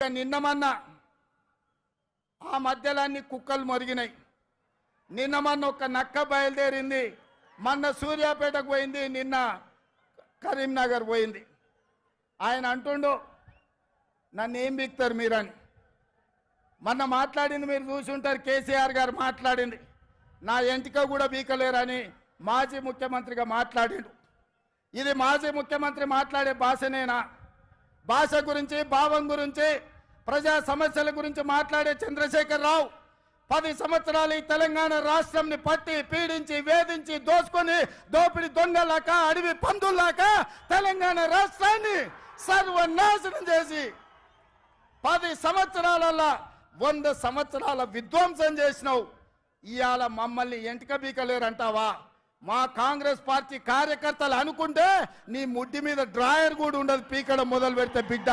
నిన్న మొన్న ఆ మధ్యలాన్ని కుక్కలు మొరిగినాయి. నిన్న మొన్న ఒక నక్క బయలుదేరింది, మొన్న సూర్యాపేటకు పోయింది, నిన్న కరీంనగర్ పోయింది. ఆయన అంటుండు నన్ను ఏం బిక్తారు మీరని. మొన్న మాట్లాడింది మీరు చూసి ఉంటారు, కేసీఆర్ గారు మాట్లాడింది నా ఎంటిక కూడా బీకలేరని మాజీ ముఖ్యమంత్రిగా మాట్లాడిండు. ఇది మాజీ ముఖ్యమంత్రి మాట్లాడే భాషనేనా? భాష గురించి, భావం గురించి, ప్రజా సమస్యల గురించి మాట్లాడే చంద్రశేఖర్ రావు 10 సంవత్సరాలు ఈ తెలంగాణ రాష్ట్రంని పట్టి పీడించి వేధించి దోసుకొని దోపిడి దొంగలాక అడవి పందుల్లాక తెలంగాణ రాష్ట్రాన్ని సర్వనాశనం చేసి 10 సంవత్సరాలలో 100 సంవత్సరాల విధ్వంసం చేసినావు. ఇవాళ మమ్మల్ని ఎంటిక బీకలేరంటావా? మా కాంగ్రెస్ పార్టీ కార్యకర్తలు అనుకుంటే నీ ముడ్డి మీద డ్రాయర్ కూడా ఉండదు పీకడం మొదలు పెడితే బిడ్డ.